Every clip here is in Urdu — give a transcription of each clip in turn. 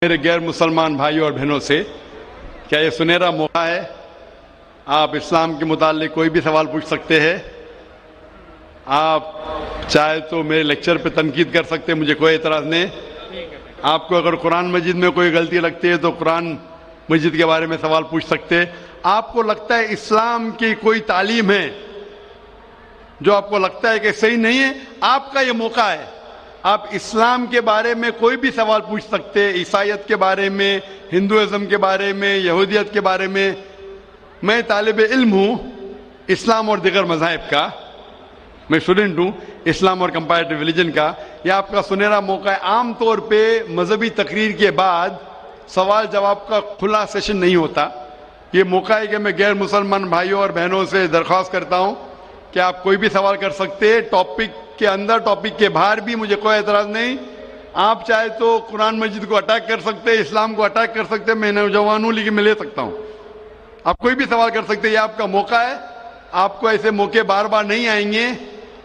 میرے غیر مسلمان بھائیوں اور بہنوں سے کیا یہ سنہرا موقع ہے؟ آپ اسلام کے متعلق کوئی بھی سوال پوچھ سکتے ہیں. آپ چاہے تو میرے لیکچر پہ تنقید کر سکتے ہیں، مجھے کوئی اعتراض نہیں. آپ کو اگر قرآن مجید میں کوئی غلطی لگتی ہے تو قرآن مجید کے بارے میں سوال پوچھ سکتے ہیں. آپ کو لگتا ہے اسلام کی کوئی تعلیم ہے جو آپ کو لگتا ہے کہ صحیح نہیں ہے، آپ کا یہ موقع ہے. آپ اسلام کے بارے میں کوئی بھی سوال پوچھ سکتے ہیں، عیسائیت کے بارے میں، ہندوازم کے بارے میں، یہودیت کے بارے میں. میں طالب علم ہوں اسلام اور دیگر مذاہب کا، میں اسٹوڈنٹ ہوں اسلام اور کمپیریٹو ریلیجن کا. یہ آپ کا سنہرا موقع ہے. عام طور پہ مذہبی تقریر کے بعد سوال جواب کا کھلا سیشن نہیں ہوتا. یہ موقع ہے کہ میں غیر مسلمان بھائیوں اور بہنوں سے درخواست کرتا ہوں کہ آپ کوئی بھی سوال کر سکتے ہیں، ٹاپک کے اندر ٹاپک کے باہر بھی، مجھے کوئی اعتراض نہیں. آپ چاہے تو قرآن مجید کو اٹیک کر سکتے ہیں، اسلام کو اٹیک کر سکتے ہیں. میں نوجوان ہوں لیکن میں لے سکتا ہوں. آپ کوئی بھی سوال کر سکتے ہیں، یہ آپ کا موقع ہے. آپ کو ایسے موقع بار بار نہیں آئیں گے.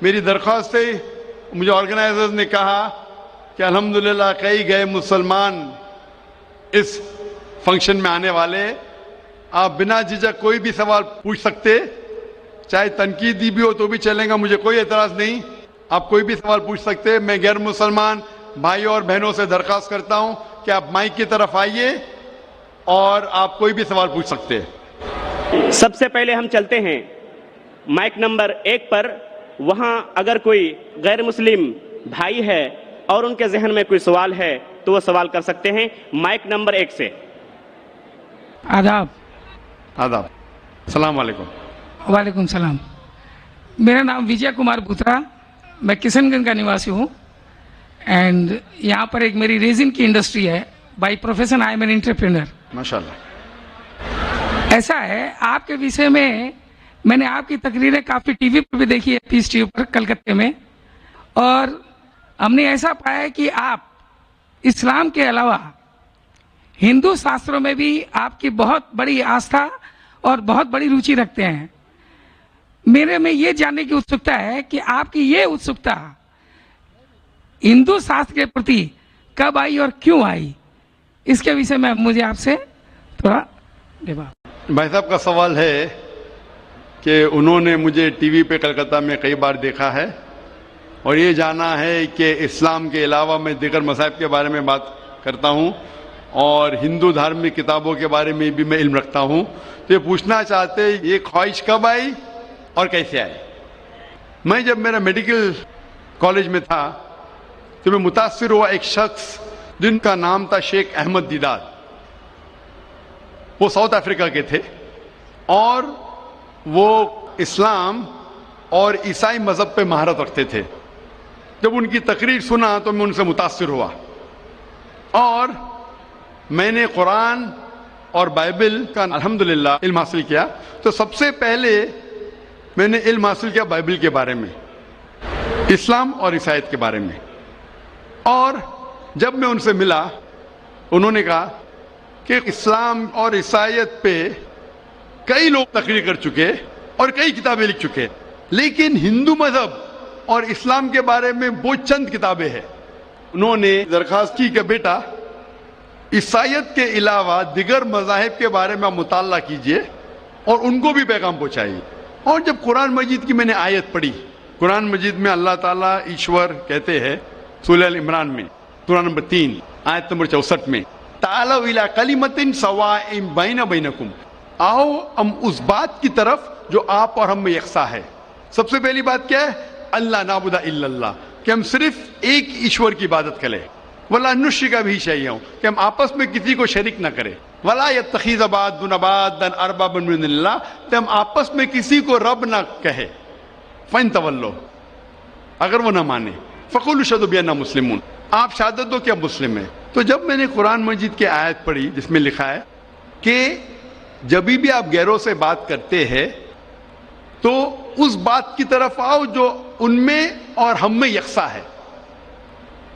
میری درخواست ہے، مجھے آرگنائزرز نے کہا کہ الحمدللہ کئی غیر مسلمان اس فنکشن میں آنے والے ہیں. آپ بنا جھجک کوئی بھی سوال پوچھ سکتے، چاہے تنقیدی بھی ہو تو بھی چلیں گا، مجھے کوئی اعتراض نہیں. آپ کوئی بھی سوال پوچھ سکتے. میں غیر مسلمان بھائیوں اور بہنوں سے درخواست کرتا ہوں کہ آپ مائک کی طرف آئیے اور آپ کوئی بھی سوال پوچھ سکتے. سب سے پہلے ہم چلتے ہیں مائک نمبر 1 پر. وہاں اگر کوئی غیر مسلم بھائی ہے اور ان کے ذہن میں کوئی سوال ہے تو وہ سوال کر سکتے ہیں مائک نمبر 1 سے. آداب. آداب. السلام علیکم. وعلیکم السلام. میرا نام وجے کمار بھوترا، میں کشن گنج کا نواسی ہوں. اینڈ یہاں پر ایک میری ریزن کی انڈسٹری ہے. By profession I am an entrepreneur. ماشاءاللہ. ایسا ہے، آپ کے وشے میں نے آپ کی تقریریں کافی ٹی وی پر بھی دیکھی ہے، پیس ٹی وی پر کلکتے میں، اور ہم نے ایسا پایا ہے کہ آپ اسلام کے علاوہ ہندو شاستروں میں بھی آپ کی بہت بڑی آستھا اور بہت بڑی روچی رکھتے ہیں. میرے میں یہ جاننے کی اتسکتا ہے کہ آپ کی یہ اتسکتا ہندو شاستر کے پرتی کب آئی اور کیوں آئی، اس کے وشے میں مجھے آپ سے تھوڑا بھائی صاحب کا سوال ہے کہ انہوں نے مجھے ٹی وی پہ کلکتہ میں کئی بار دیکھا ہے اور یہ جانا ہے کہ اسلام کے علاوہ میں دیگر مذاہب کے بارے میں بات کرتا ہوں اور ہندو دھارمک کتابوں کے بارے میں بھی میں علم رکھتا ہوں. تو یہ پوچھنا چاہتے یہ خواہش کب آئی اور کیسے آئی. میں جب میرا میڈیکل کالج میں تھا تو میں متاثر ہوا ایک شخص جن کا نام تھا شیخ احمد دیدار. وہ ساؤتھ افریقہ کے تھے اور وہ اسلام اور عیسائی مذہب پہ مہارت رکھتے تھے. جب ان کی تقریر سنا تو میں ان سے متاثر ہوا اور میں نے قرآن اور بائبل کا الحمدللہ علم حاصل کیا. تو سب سے پہلے میں نے علم حاصل کیا بائبل کے بارے میں، اسلام اور عیسائیت کے بارے میں. اور جب میں ان سے ملا انہوں نے کہا کہ اسلام اور عیسائیت پہ کئی لوگ تقریر کر چکے اور کئی کتابیں لکھ چکے، لیکن ہندو مذہب اور اسلام کے بارے میں وہ چند کتابیں ہیں. انہوں نے درخواست کی کہ بیٹا عیسائیت کے علاوہ دیگر مذاہب کے بارے میں آپ مطالعہ کیجئے اور ان کو بھی پیغام پہنچائیے. اور جب قرآن مجید کی میں نے آیت پڑھی، قرآن مجید میں اللہ تعالیٰ ایشور کہتے ہیں سورہ ال عمران میں سورہ نمبر 3 آیت نمبر 64 میں تعالوا الی کلمۃ سواء بین بینکم، آؤ ہم اس بات کی طرف جو آپ اور ہم میں یکساں ہے. سب سے پہلی بات کیا ہے؟ اللہ نعبد الا اللہ، کہ ہم صرف ایک ایشور کی عبادت کریں. ولا نشرک بہ شیئا، کہ ہم آپس میں کسی کو شریک نہ کریں. ولا یتخذ بعضنا بعضا اربابا من دون اللہ، کہ ہم آپس میں کسی کو رب نہ کہے. فَإِن تَوَلَّوْا، اگر وہ نہ مانے، فَقُولُوا اشْهَدُوا بِأَنَّا مُسْلِمُونَ، آپ شہادت دو کہ ہم مسلم ہیں. تو جب میں نے قرآن مجید کی آیت پڑھی جس میں لکھا ہے کہ جب بھی آپ غیروں سے بات کرتے ہیں تو اس بات کی طرف آؤ جو ان میں اور ہم میں یکساں ہے.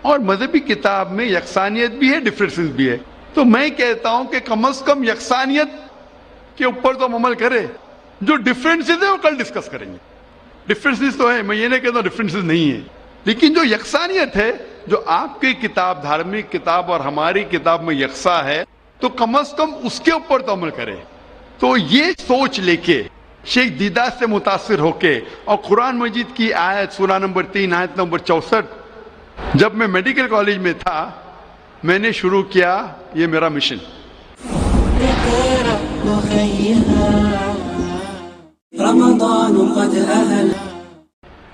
اور مذہبی کتاب میں یکسانیت بھی ہے، ڈفرینسز بھی ہے. تو میں کہتا ہوں کہ کم از کم یکسانیت کے اوپر تو ہم عمل کریں. جو ڈفرینسز ہیں وہ کل ڈسکس کریں گے. ڈفرینسز تو ہیں، میں یہ نہیں کہتا ہوں ڈفرینسز نہیں ہیں، لیکن جو یکسانیت ہے جو آپ کی کتاب دھارمک کتاب اور ہماری کتاب میں یکساں ہے تو کم از کم اس کے اوپر تو عمل کرے. تو یہ سوچ لے کے شیخ دیدہ سے متاثر ہو کے اور قرآن مجید کی آیت سورہ نمبر 3 آیت نمبر 64 جب میں میڈیکل کالج میں تھا میں نے شروع کیا یہ میرا مشن.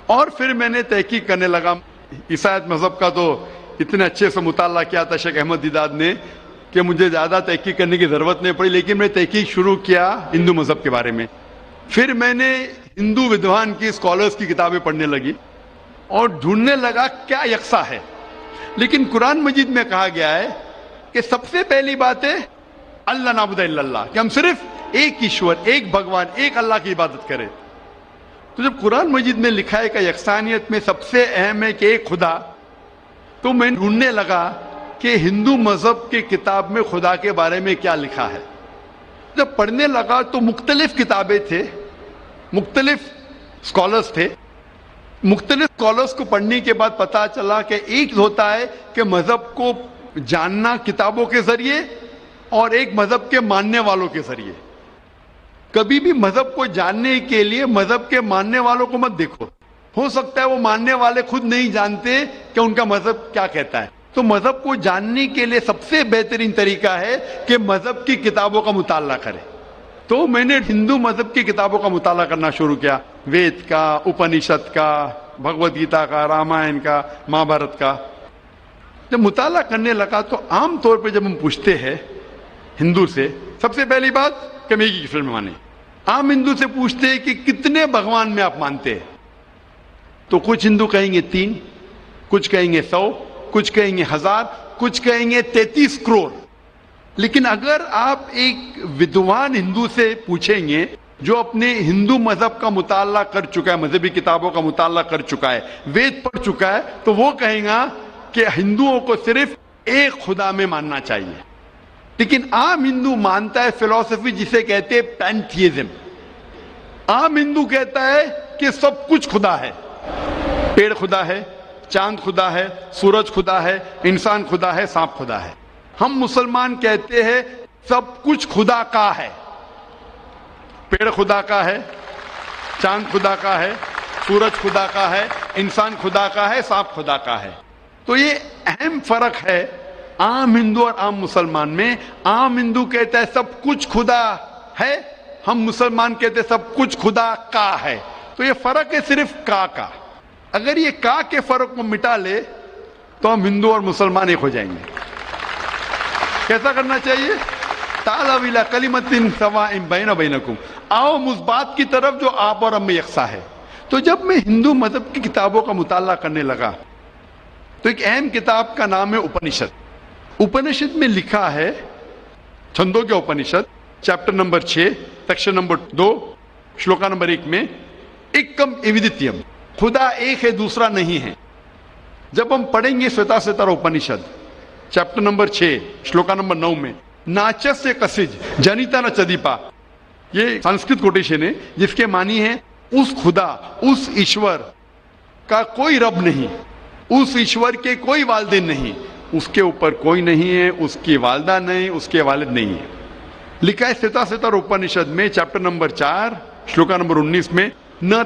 اور پھر میں نے تحقیق کرنے لگا. عیسائیت مذہب کا تو اتنے اچھے سے مطالعہ کیا تھا شیخ احمد دیداد نے کہ مجھے زیادہ تحقیق کرنے کی ضرورت نہیں پڑی, لیکن میں تحقیق شروع کیا ہندو مذہب کے بارے میں. پھر میں نے ہندو ودوان کی اسکالرس کی کتابیں پڑھنے لگی اور ڈھونڈنے لگا کیا یکساں ہے. لیکن قرآن مجید میں کہا گیا ہے کہ سب سے پہلی بات ہے اللہ نعبد الا اللہ, کہ ہم صرف ایک ایشور, ایک بھگوان, ایک اللہ کی عبادت کریں. تو جب قرآن مجید میں لکھا ہے کہ یکسانیت میں سب سے اہم ہے کہ ایک خدا, تو میں ڈھونڈنے لگا کہ ہندو مذہب کی کتاب میں خدا کے بارے میں کیا لکھا ہے. جب پڑھنے لگا تو مختلف کتابیں تھے, مختلف اسکالرس تھے. مختلف اسکالرس کو پڑھنے کے بعد پتا چلا کہ ایک ہوتا ہے کہ مذہب کو جاننا کتابوں کے ذریعے اور ایک مذہب کے ماننے والوں کے ذریعے. کبھی بھی مذہب کو جاننے کے لیے مذہب کے ماننے والوں کو مت دیکھو, ہو سکتا ہے وہ ماننے والے خود نہیں جانتے کہ ان کا مذہب کیا کہتا ہے. تو مذہب کو جاننے کے لیے سب سے بہترین طریقہ ہے کہ مذہب کی کتابوں کا مطالعہ کرے. تو میں نے ہندو مذہب کی کتابوں کا مطالعہ کرنا شروع کیا, وید کا, اپنشد کا, بھگوت گیتا کا, رامائن کا, مہابھارت کا. جب مطالعہ کرنے لگا تو عام طور پہ جب ہم پوچھتے ہیں ہندو سے, سب سے پہلی بات کہ میں ایک ایشور میں مانے. عام ہندو سے پوچھتے ہیں کہ کتنے بھگوان میں آپ مانتے ہیں, تو کچھ ہندو کہیں گے 3, کچھ کہیں گے 100, کچھ کہیں گے 1000, کچھ کہیں گے 33 کروڑ. لیکن اگر آپ ایک ودوان ہندو سے پوچھیں گے جو اپنے ہندو مذہب کا مطالعہ کر چکا ہے, مذہبی کتابوں کا مطالعہ کر چکا ہے, وید پڑھ چکا ہے, تو وہ کہیں گا کہ ہندوؤں کو صرف ایک خدا میں ماننا چاہیے. لیکن عام ہندو مانتا ہے فلسفی جسے کہتے ہیں پینتھیزم. عام ہندو کہتا ہے کہ سب کچھ خدا ہے, پیڑ خدا ہے, چاند خدا ہے, سورج خدا ہے, انسان خدا ہے, سانپ خدا ہے. ہم مسلمان کہتے ہیں سب کچھ خدا کا ہے, پیڑ خدا کا ہے, چاند خدا کا ہے, سورج خدا کا ہے, انسان خدا کا ہے, سانپ خدا کا ہے. تو یہ اہم فرق ہے عام ہندو اور عام مسلمان میں. عام ہندو کہتا ہے سب کچھ خدا ہے, ہم مسلمان کہتے ہیں سب کچھ خدا کا ہے. تو یہ فرق ہے صرف کا. اگر یہ کا کے فرق کو مٹا لے تو ہم ہندو اور مسلمان ایک ہو جائیں گے. کیسا کرنا چاہیے؟ تعالوا الی کلمۃ سواء بین بینکم, آؤ اس بات کی طرف جو آپ اور ہم میں یکساں ہے. تو جب میں ہندو مذہب کی کتابوں کا مطالعہ کرنے لگا تو ایک اہم کتاب کا نام ہے اپنشد. اپنشد میں لکھا ہے, Chandogya Upanishad chapter number 6 section number 2 شلوکا نمبر 1 میں ایکم ایودتیم, خدا ایک ہے دوسرا نہیں ہے. جب ہم پڑھیں گے سوتا ستارہ اپنشد چیپٹر نمبر 6 شلوکا نمبر 9 میں ناچس کسج جنیتا ن چدیپا, یہ سنسکرت کوٹیشن ہے جس کے معنی ہے اس خدا, اس ایشور کا کوئی رب نہیں, اس ایشور کے کوئی والدین نہیں, اس کے اوپر کوئی نہیں ہے, اس کی والدہ نہیں, اس کے والد نہیں ہے. لکھا ہے سوتا ستارہ اپنشد میں چیپٹر نمبر 4 شلوکا نمبر 19 میں ن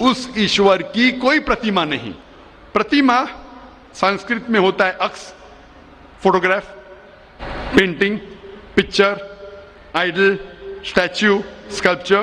اس ایشور کی کوئی پرتیما نہیں. پرتیما سنسکرت میں ہوتا ہے عکس, photograph, painting, picture, idol, statue, sculpture.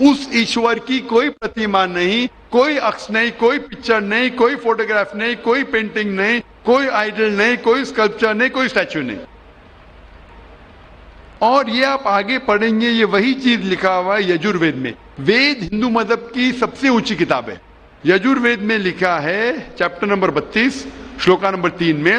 اس ایشور کی کوئی پرتیما نہیں, کوئی عکس نہیں, کوئی پکچر نہیں, کوئی فوٹوگراف نہیں, کوئی پینٹنگ نہیں, کوئی آئیڈل نہیں, کوئی اسکلپچر نہیں, کوئی اسٹیچو نہیں. اور یہ آپ آگے پڑھیں گے یہ وہی چیز لکھا ہوا ہے یجوروید میں. وید ہندو مذہب کی سب سے اونچی کتاب ہے. یجوروید میں لکھا ہے چیپٹر نمبر 32 شلوکا نمبر 3 میں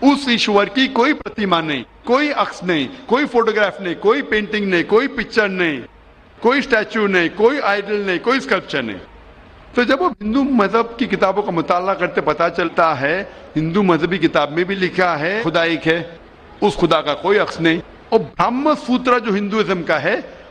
اس ایشور کی کوئی پرتیما نہیں, کوئی عکس نہیں, کوئی فوٹوگراف نہیں, کوئی پینٹنگ نہیں, کوئی پکچر نہیں, کوئی اسٹیچو نہیں, کوئی آئیڈل نہیں, کوئی اسکلپچر نہیں. تو جب ہم ہندو مذہب کی کتابوں کا مطالعہ کرتے پتا چلتا ہے ہندو مذہبی کتاب میں بھی لکھا ہے خدا ایک ہے, اس خدا کا کوئی عکس نہیں. اور برہم سوتر جو ہندوازم کا ہے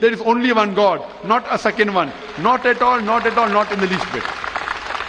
There is only one God, not a second one, not at all, not at all, not in the least bit.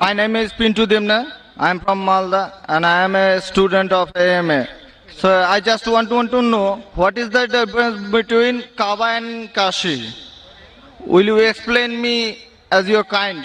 My name is Pintu Demna. I am from Malda and I am a student of AMA. So I just want to know what is the difference between Kaaba and Kashi. Will you explain me as your kind?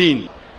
3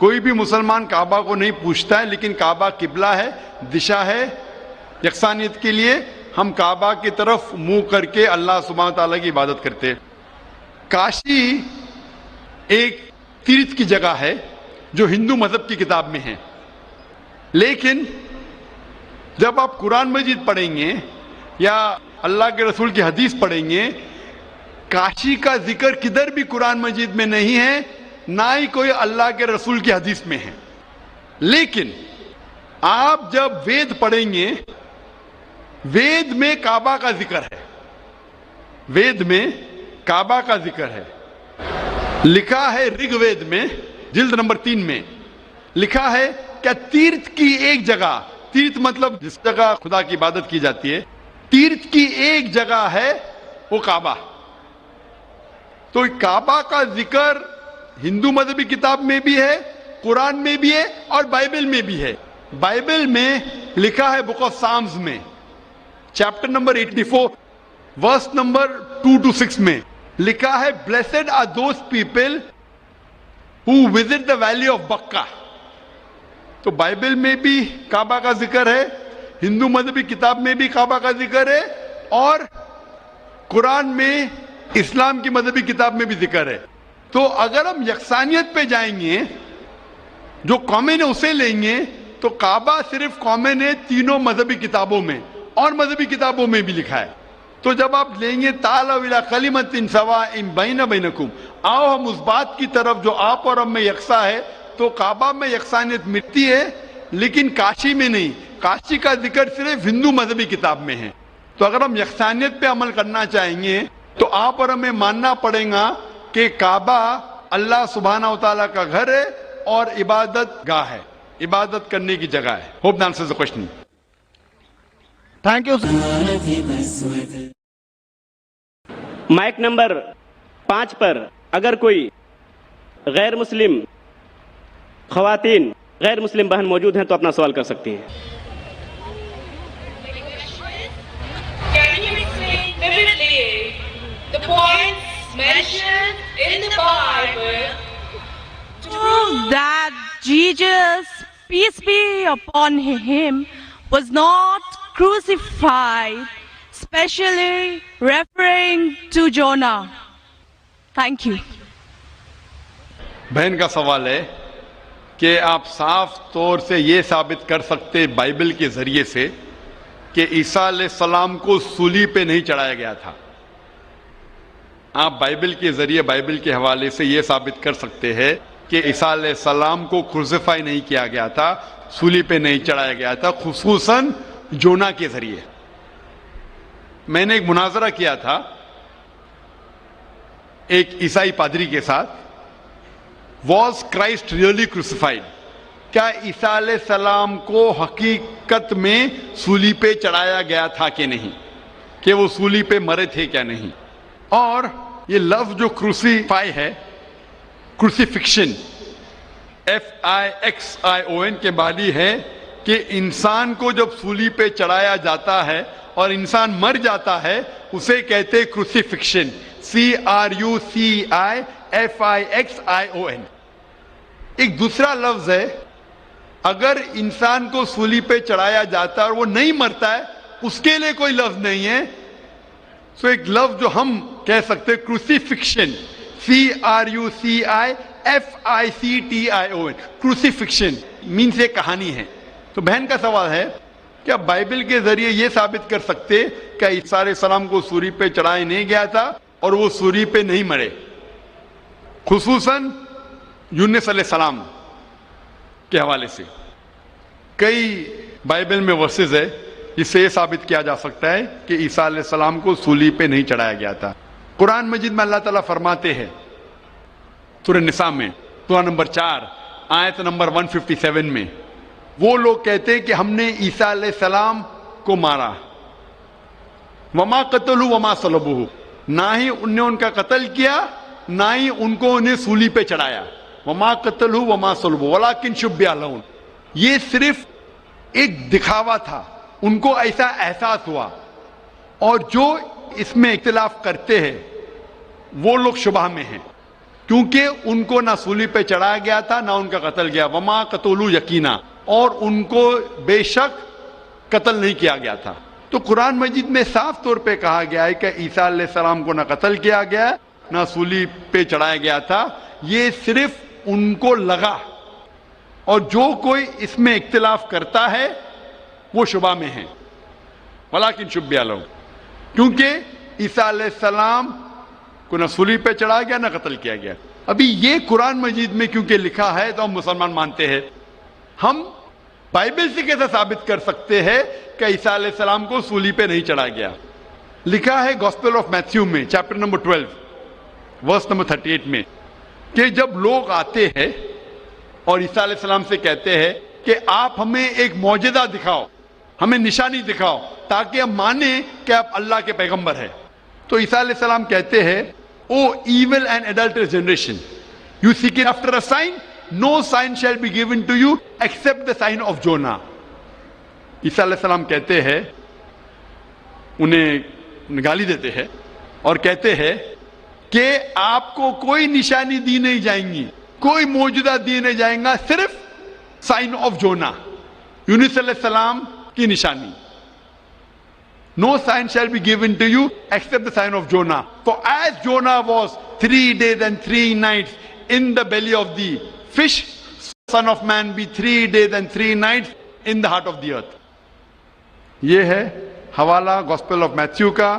کوئی بھی مسلمان کعبہ کو نہیں پوچھتا ہے، لیکن کعبہ قبلہ ہے، دشا ہے یکسانیت کے لیے. ہم کعبہ کی طرف منہ کر کے اللہ سبحانہ تعالیٰ کی عبادت کرتے ہیں. کاشی ایک تیرتھ کی جگہ ہے جو ہندو مذہب کی کتاب میں ہے، لیکن جب آپ قرآن مجید پڑھیں گے یا اللہ کے رسول کی حدیث پڑھیں گے، کاشی کا ذکر کدھر بھی قرآن مجید میں نہیں ہے، نہ ہی کوئی اللہ کے رسول کی حدیث میں ہے. لیکن آپ جب وید پڑھیں گے، وید میں کعبہ کا ذکر ہے، وید میں کعبہ کا ذکر ہے. لکھا ہے رگ وید میں جلد نمبر 3 میں لکھا ہے کہ تیرتھ کی ایک جگہ، تیرتھ مطلب جس جگہ خدا کی عبادت کی جاتی ہے، تیرتھ کی ایک جگہ ہے وہ کعبہ. تو کعبہ کا ذکر ہندو مذہبی کتاب میں بھی ہے، قرآن میں بھی ہے اور بائبل میں بھی ہے. بائبل میں لکھا ہے بک آف سامز میں chapter number 84 verse number 2 to 6 میں لکھا ہے blessed are those people who visit the valley of Bakka. تو بائبل میں بھی کعبہ کا ذکر ہے، ہندو مذہبی کتاب میں بھی کعبہ کا ذکر ہے، اور قرآن میں اسلام کی مذہبی کتاب میں بھی ذکر ہے. تو اگر ہم یکسانیت پہ جائیں گے، جو کامن ہے اسے لیں گے، تو کعبہ صرف کامن ہے تینوں مذہبی کتابوں میں، اور مذہبی کتابوں میں بھی لکھا ہے. تو جب آپ لیں گے تعالوا الی کلمۃ سواء بین بینکم، آؤ ہم اس بات کی طرف جو آپ اور ہم میں یکساں ہے، تو کعبہ میں یکسانیت ملتی ہے لیکن کاشی میں نہیں. کاشی کا ذکر صرف ہندو مذہبی کتاب میں ہے. تو اگر ہم یکسانیت پہ عمل کرنا چاہیں گے تو آپ اور ہمیں ماننا پڑے گا کہ کعبہ اللہ سبحانہ و تعالیٰ کا گھر ہے اور عبادت گاہ ہے، عبادت کرنے کی جگہ ہے. Hope that answers the question. Thank you. Mic number 5 پر اگر کوئی غیر مسلم خواتین، غیر مسلم بہن موجود ہیں تو اپنا سوال کر سکتی ہیں. Can you explain vividly the points mentioned in the Bible Prove that Jesus, peace be upon him, was not crucified, especially referring to Jonah? Thank you. بہن کا سوال ہے کہ آپ صاف طور سے یہ ثابت کر سکتے بائبل کے ذریعے سے کہ عیسیٰ علیہ السلام کو صلیب پہ نہیں چڑھایا گیا تھا. آپ بائبل کے ذریعے، بائبل کے حوالے سے یہ ثابت کر سکتے ہیں کہ عیسیٰ علیہ السلام کو کروسیفائی نہیں کیا گیا تھا، صلیب پہ نہیں چڑھایا گیا تھا، خصوصاً جونا کے ذریعے. میں نے ایک مناظرہ کیا تھا ایک عیسائی پادری کے ساتھ. Was Christ really crucified? کیا عیسیٰ علیہ السلام کو حقیقت میں صلیب پہ چڑھایا گیا تھا کہ نہیں، کہ وہ صلیب پہ مرے تھے کیا نہیں. اور یہ لفظ جو کروسیفائی ہے، کروسیفکشن FIXION کے معنی ہے کہ انسان کو جب صلیب پہ چڑھایا جاتا ہے اور انسان مر جاتا ہے اسے کہتے کروسیفکشن، CRUCIFIXION. ایک دوسرا لفظ ہے اگر انسان کو صلیب پہ چڑھایا جاتا ہے اور وہ نہیں مرتا ہے، اس کے لیے کوئی لفظ نہیں ہے. سو ایک لفظ جو ہم کہہ سکتے کروسیفکشن، CRUCIFICTION. کروسیفکشن مینس ایک کہانی ہے. تو بہن کا سوال ہے کیا بائبل کے ذریعے یہ ثابت کر سکتے کہ عیسیٰ علیہ السلام کو صلیب پہ چڑھایا نہیں گیا تھا اور وہ صلیب پہ نہیں مرے، خصوصاً یونس علیہ السلام کے حوالے سے. کئی بائبل میں ورسز ہے جس سے یہ ثابت کیا جا سکتا ہے کہ عیسیٰ علیہ السلام کو صلیب پہ نہیں چڑھایا گیا تھا. قرآن مجید میں اللہ تعالیٰ فرماتے ہیں سورہ نساء میں سورہ نمبر 4 آیت نمبر 157 میں، وہ لوگ کہتے کہ ہم نے عیسیٰ علیہ السلام کو مارا، وما قتلوا وما صلبوہ، نہ ہی ان نے ان کا قتل کیا نہ ہی ان کو انہیں صلیب پہ چڑھایا. وما قتلوا وما صلبوہ ولکن شبہ لہم. یہ صرف ایک دکھاوا تھا، ان کو ایسا احساس ہوا. اور جو اس میں اختلاف کرتے ہیں وہ لوگ شبہ میں ہیں. کیونکہ ان کو نہ سولی پہ چڑھایا گیا تھا نہ ان کا قتل گیا. وما قتلوا یقینا, اور ان کو بے شک قتل نہیں کیا گیا تھا. تو قرآن مجید میں صاف طور پہ کہا گیا ہے کہ عیسیٰ علیہ السلام کو نہ قتل کیا گیا نہ سولی پہ چڑھایا گیا تھا, یہ صرف ان کو لگا. اور جو کوئی اس میں اختلاف کرتا ہے وہ شبہ میں ہے. ولیکن شبہ لہم, کیونکہ عیسیٰ علیہ السلام کو نہ سولی پہ چڑھایا گیا نہ قتل کیا گیا. ابھی یہ قرآن مجید میں کیونکہ لکھا ہے تو ہم مسلمان مانتے ہیں. ہم بائبل سے کیسے ثابت کر سکتے ہیں کہ عیسیٰ علیہ السلام کو سولی پہ نہیں چڑھایا گیا؟ لکھا ہے گاسپل آف میتھیو میں چیپٹر نمبر 12 ورس نمبر 38 میں کہ جب لوگ آتے ہیں اور عیسیٰ علیہ السلام سے کہتے ہیں کہ آپ ہمیں ایک معجزہ دکھاؤ, ہمیں نشانی دکھاؤ تاکہ ہم مانیں کہ آپ اللہ کے پیغمبر ہیں, تو عیسیٰ علیہ السلام کہتے ہیں O evil and adulterous generation, you seek after a sign, no sign shall be given to you except the sign of Jonah. عیسیٰ علیہ السلام کہتے ہیں, انہیں گالی دیتے ہیں اور کہتے ہیں کہ آپ کو کوئی نشانی دی نہیں جائیں گی, کوئی معجزہ دی نہیں جائیں گا, صرف سائن آف جونا, یونس علیہ السلام کی نشانی. No sign shall be given to you except the sign of Jonah. For as Jonah was 3 days and 3 nights in the belly of the fish, Son of Man be 3 days and 3 nights in the heart of the earth. یہ ہے حوالہ گاسپل آف میتھیو کا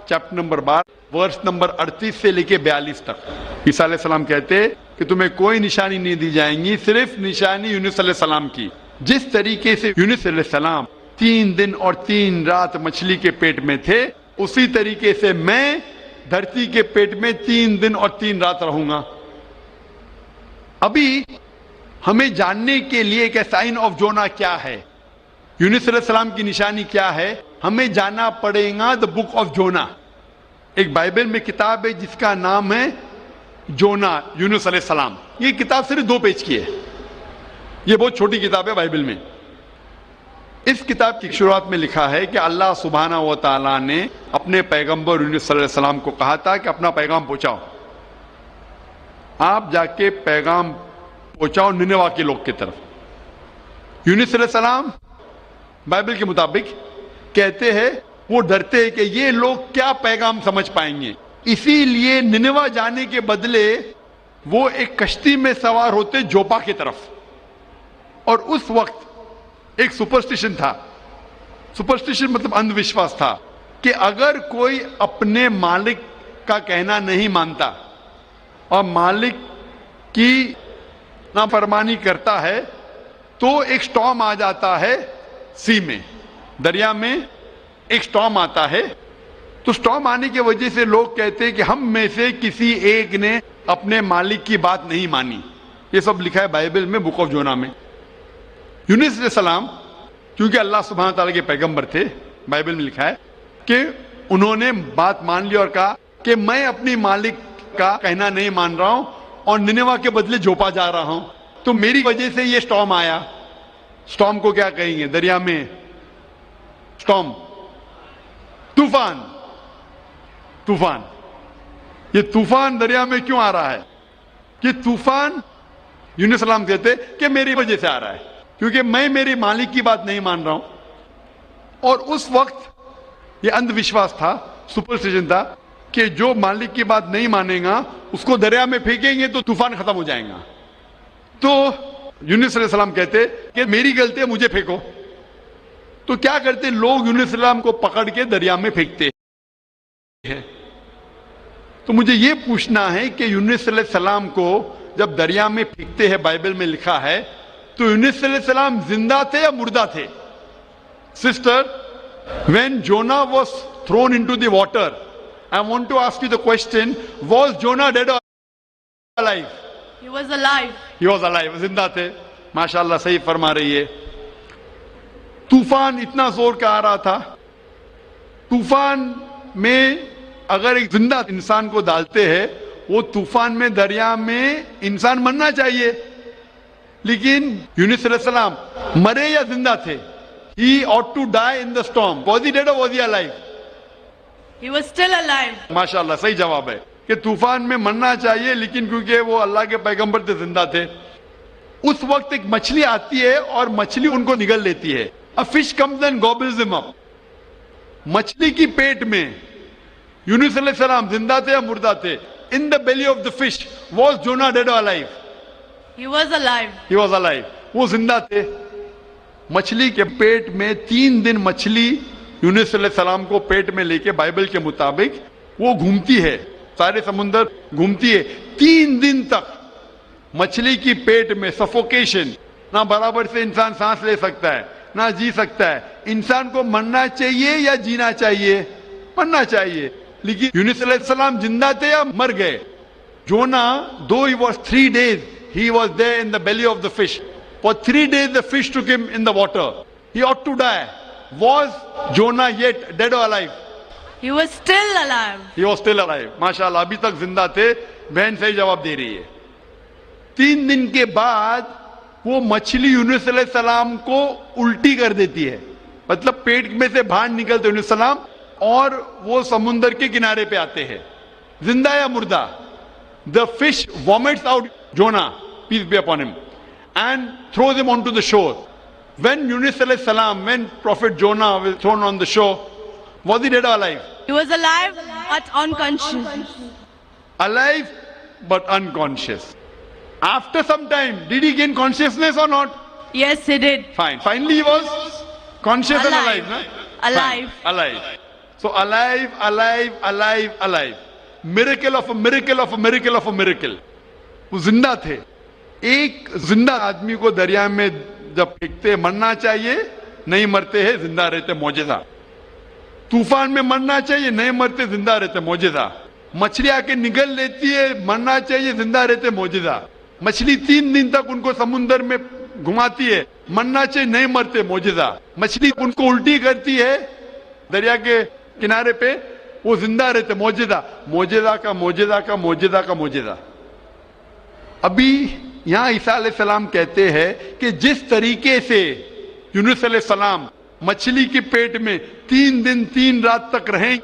چیپٹر نمبر 12 ورس نمبر 38 سے لے کے 42 تک. عیسیٰ علیہ السلام کہتے کہ تمہیں کوئی نشانی نہیں دی جائیں گی, صرف نشانی یونس علیہ السلام کی. جس طریقے سے یونس علیہ السلام 3 دن اور 3 رات مچھلی کے پیٹ میں تھے, اسی طریقے سے میں دھرتی کے پیٹ میں 3 دن اور 3 رات رہوں گا. ابھی ہمیں جاننے کے لیے کہ سائن آف جونا کیا ہے, یونس علیہ السلام کی نشانی کیا ہے, ہمیں جانا پڑے گا دا بک آف جونا. ایک بائبل میں کتاب ہے جس کا نام ہے جونا, یونس علیہ السلام. یہ کتاب صرف 2 پیج کی ہے, یہ بہت چھوٹی کتاب ہے بائبل میں. اس کتاب کی شروعات میں لکھا ہے کہ اللہ سبحانہ و تعالیٰ نے اپنے پیغمبر یونس صلی اللہ علیہ وسلم کو کہا تھا کہ اپنا پیغام پہنچاؤ, آپ جا کے پیغام پہنچاؤ نینوا کے لوگ کی طرف. یونس علیہ السلام بائبل کے مطابق کہتے ہیں وہ ڈرتے ہیں کہ یہ لوگ کیا پیغام سمجھ پائیں گے, اسی لیے نینوا جانے کے بدلے وہ ایک کشتی میں سوار ہوتے جوپا کی طرف. اور اس وقت ایک سپرسٹیشن تھا, سپرسٹیشن مطلب اندھ وشواس تھا کہ اگر کوئی اپنے مالک کا کہنا نہیں مانتا اور مالک کی نافرمانی کرتا ہے تو ایک سٹارم آ جاتا ہے سی میں, دریا میں ایک سٹارم آتا ہے. تو سٹارم آنے کی وجہ سے لوگ کہتے ہیں کہ ہم میں سے کسی ایک نے اپنے مالک کی بات نہیں مانی. یہ سب لکھا ہے بائبل میں بک آف جونا میں. یونس علیہ السلام کیونکہ اللہ سبحانہ تعالیٰ کے پیغمبر تھے, بائبل میں لکھا ہے کہ انہوں نے بات مان لی اور کہا کہ میں اپنی مالک کا کہنا نہیں مان رہا ہوں اور نینوا کے بدلے جوپا جا رہا ہوں, تو میری وجہ سے یہ سٹارم آیا. سٹارم کو کیا کہیں گے دریا میں؟ سٹارم, طوفان. طوفان, یہ طوفان دریا میں کیوں آ رہا ہے؟ کہ طوفان یونس السلام کہتے کہ میری وجہ سے آ رہا ہے, کیونکہ میں میری مالک کی بات نہیں مان رہا ہوں. اور اس وقت یہ اندھ وشواس تھا, سپرسٹیشن تھا کہ جو مالک کی بات نہیں مانے گا اس کو دریا میں پھینکیں گے تو طوفان ختم ہو جائے گا. تو یونس علیہ السلام کہتے کہ میری غلطی ہے, مجھے پھینکو. تو کیا کرتے لوگ یونس علیہ السلام کو پکڑ کے دریا میں پھینکتے ہیں. تو مجھے یہ پوچھنا ہے کہ یونس علیہ السلام کو جب دریا میں پھینکتے ہیں, بائبل میں لکھا ہے, تو یونس علیہ السلام زندہ تھے یا مردہ تھے؟ Sister, when Jonah was thrown into the water, I want to ask you the question, was Jonah dead or alive? He was alive. He was alive, زندہ تھے. ماشاءاللہ صحیح فرما رہی ہے. طوفان اتنا زور کا آ رہا تھا, طوفان میں اگر ایک زندہ انسان کو ڈالتے ہیں, وہ طوفان میں دریا میں انسان مرنا چاہیے, لیکن یونس علیہ السلام مرے یا زندہ تھے؟ He ought to die in the storm. Was he dead or was he alive? He was still alive. ماشاءاللہ صحیح جواب ہے. کہ طوفان میں مرنا چاہیے لیکن کیونکہ وہ اللہ کے پیغمبر سے زندہ تھے. اس وقت ایک مچھلی آتی ہے اور مچھلی ان کو نگل لیتی ہے. A fish comes and gobbles them up. مچھلی کی پیٹ میں یونس علیہ السلام زندہ تھے یا مردہ تھے؟ In the belly of the fish was Jonah dead or alive? He was alive. He was alive. وہ زندہ تھے. مچھلی کے پیٹ میں 3 دن مچھلی یونس علیہ السلام کو پیٹ میں لے کے بائبل کے مطابق وہ گھومتی ہے, سارے سمندر گھومتی ہے 3 دن تک. مچھلی کی پیٹ میں سفوکیشن, نہ برابر سے انسان سانس لے سکتا ہے نہ جی سکتا ہے. انسان کو مرنا چاہیے یا جینا چاہیے؟ مرنا چاہیے. لیکن یونس علیہ السلام زندہ تھے یا مر گئے؟ جونا, though he was 3 days, he was there in the belly of the fish. For 3 days the fish took him in the water. He ought to die. Was Jonah yet dead or alive? He was still alive. He was still alive. ماشاءاللہ ابھی تک زندہ تھے. بہن صحیح جواب دے رہی ہے. 3 دن کے بعد وہ مچھلی یونس علیہ السلام کو الٹی کر دیتی ہے, مطلب پیٹ میں سے باہر نکلتے یونس علیہ السلام اور وہ سمندر کے کنارے پہ آتے ہیں. زندہ یا مردہ؟ The fish vomits out Jonah, peace be upon him, and throws him onto the shore. When Yunus alayhi salam, when Prophet Jonah was thrown on the shore, was he dead or alive? He was alive but unconscious. Alive but unconscious. After some time, did he gain consciousness or not? Yes, he did. Fine. Finally he was conscious and alive, no? Alive. Fine. Alive. So alive, alive, alive, alive. Miracle of a miracle of a miracle of a miracle. وہ زندہ تھے. ایک زندہ آدمی کو دریا میں جب پھینکتے مرنا چاہیے, نہیں مرتے ہیں, زندہ رہتے, معجزہ. طوفان میں مرنا چاہیے, نہیں مرتے, زندہ رہتے, معجزہ. مچھلی آ کے نگل لیتی ہے, مرنا چاہیے, زندہ رہتے, معجزہ. مچھلی 3 دن تک ان کو سمندر میں گھماتی ہے, مرنا چاہیے, نہیں مرتے, معجزہ. مچھلی ان کو الٹی کرتی ہے دریا کے کنارے پہ, وہ زندہ رہتے, معجزہ. معجزہ کا معجزہ کا معجزہ کا معجزہ. ابھی یہاں عیسیٰ علیہ السلام کہتے ہیں کہ جس طریقے سے یونس علیہ السلام مچھلی کے پیٹ میں 3 دن 3 رات تک رہیں,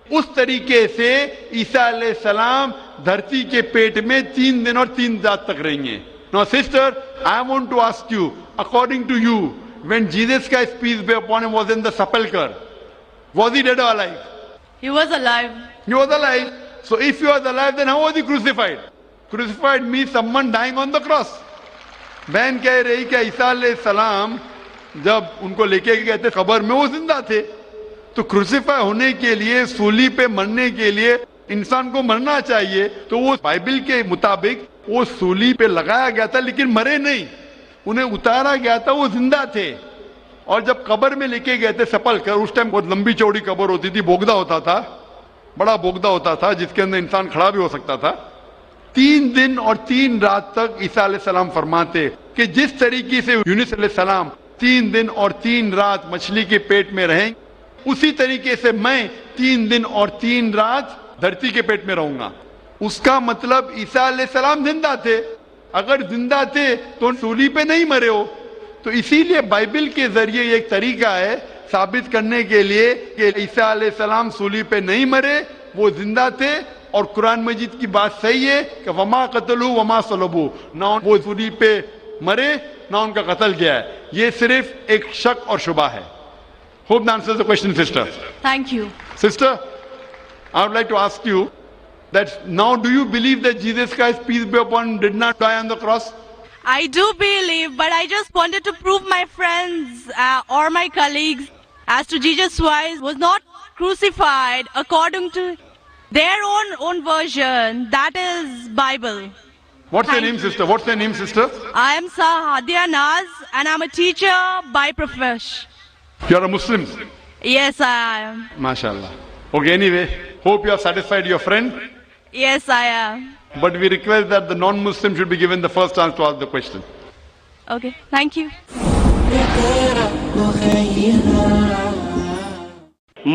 اس طریقے سے عیسیٰ علیہ السلام دھرتی کے پیٹ میں 3 دن اور 3 رات تک رہیں گے. Now sister, I want to ask you, according to you, when Jesus Christ, peace be upon him, was in the sepulchre, was he dead or alive? He was alive. He was alive. So if he was alive, then how was he crucified? Crucified means someone dying on the cross. بہن کہہ رہی کہ عیسیٰ علیہ السلام جب ان کو لے کے گئے تھے قبر میں, وہ زندہ تھے. تو کروسیفائی ہونے کے لیے, سولی پہ مرنے کے لیے انسان کو مرنا چاہیے. تو وہ بائبل کے مطابق وہ سولی پہ لگایا گیا تھا لیکن مرے نہیں, انہیں اتارا گیا تھا, وہ زندہ تھے. اور جب قبر میں لے کے گئے تھے سپلکر, اس ٹائم بہت لمبی چوڑی قبر ہوتی تھی, بوگدا ہوتا تھا, بڑا بوگدا ہوتا تھا جس کے اندر انسان کھڑا بھی ہو سکتا تھا. 3 دن اور 3 رات تک عیسیٰ علیہ السلام فرماتے کہ جس طریقے سے یونس علیہ السلام 3 دن اور 3 رات مچھلی کے پیٹ میں رہیں, اسی طریقے سے میں 3 دن اور 3 رات دھرتی کے پیٹ میں رہوں گا. اس کا مطلب عیسیٰ علیہ السلام زندہ تھے. اگر زندہ تھے تو سولی پہ نہیں مرے ہو. تو اسی لیے بائبل کے ذریعے یہ ایک طریقہ ہے ثابت کرنے کے لیے کہ عیسیٰ علیہ السلام سولی پہ نہیں مرے, وہ زندہ تھے. اور قرآن مجید کی بات صحیح ہے کہ وما قتلوا وما صلبوا, نہ وہ سولی پہ مرے نہ ان کا قتل گیا ہے. یہ صرف ایک شک اور شبہ ہے. Hope that answers the question, sister. Thank you. Sister, I would like to ask you that now do you believe that Jesus Christ, peace be upon him, did not die on the cross? I do believe, but I just wanted to prove my friends or my colleagues as to Jesus Christ was not crucified according to their own version, that is Bible. What's your name, sister? What's your name, sister? I am Sahadia Naz and I'm a teacher by profession. You're a Muslim? Yes, I am. MashaAllah. Okay, anyway, hope you have satisfied your friend. Yes, I am. But we request that the non-Muslim should be given the first chance to ask the question. Okay, thank you.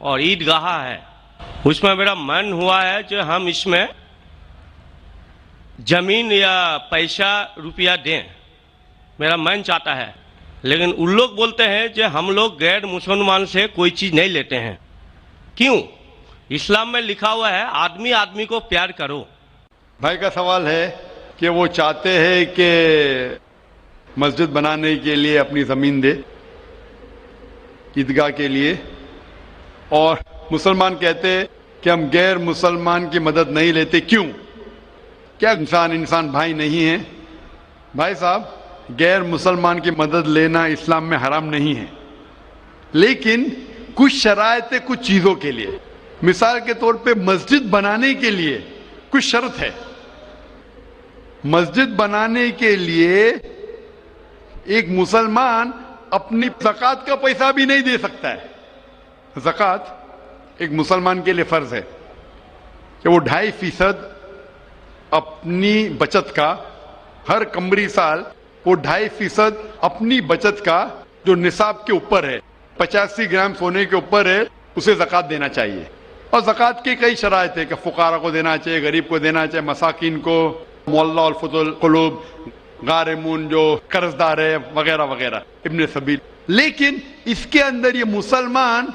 اور عیدگاہ ہے. اس میں میرا من ہوا ہے کہ ہم اس میں زمین یا پیسہ روپیہ دیں, میرا من چاہتا ہے. لیکن ان لوگ بولتے ہیں کہ ہم لوگ غیر مسلمان سے کوئی چیز نہیں لیتے ہیں. کیوں؟ اسلام میں لکھا ہوا ہے آدمی آدمی کو پیار کرو. بھائی کا سوال ہے کہ وہ چاہتے ہیں کہ مسجد بنانے کے لیے اپنی زمین دے عیدگاہ کے لیے, اور مسلمان کہتے ہیں کہ ہم غیر مسلمان کی مدد نہیں لیتے. کیوں؟ کیا انسان بھائی نہیں ہیں؟ بھائی صاحب, غیر مسلمان کی مدد لینا اسلام میں حرام نہیں ہے, لیکن کچھ شرائط ہے کچھ چیزوں کے لیے. مثال کے طور پہ مسجد بنانے کے لیے کچھ شرط ہے. مسجد بنانے کے لیے ایک مسلمان اپنی زکوٰۃ کا پیسہ بھی نہیں دے سکتا ہے. زکوٰۃ ایک مسلمان کے لیے فرض ہے کہ وہ 2.5% اپنی بچت کا, ہر قمری سال وہ 2.5% اپنی بچت کا جو نصاب کے اوپر ہے, 85 گرام سونے کے اوپر ہے, اسے زکوٰۃ دینا چاہیے. اور زکوٰۃ کی کئی شرائط ہے کہ فقراء کو دینا چاہیے, غریب کو دینا چاہیے, مساکین کو, معلّہ الفضل قلوب, غارمون جو قرض دار ہے, وغیرہ وغیرہ, ابن سبیل. لیکن اس کے اندر یہ مسلمان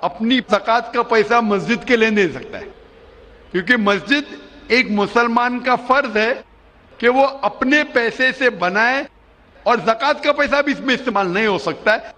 اپنی زکوٰۃ کا پیسہ مسجد کے لیے نہیں دے سکتا ہے, کیونکہ مسجد ایک مسلمان کا فرض ہے کہ وہ اپنے پیسے سے بنائے, اور زکوٰۃ کا پیسہ بھی اس میں استعمال نہیں ہو سکتا ہے.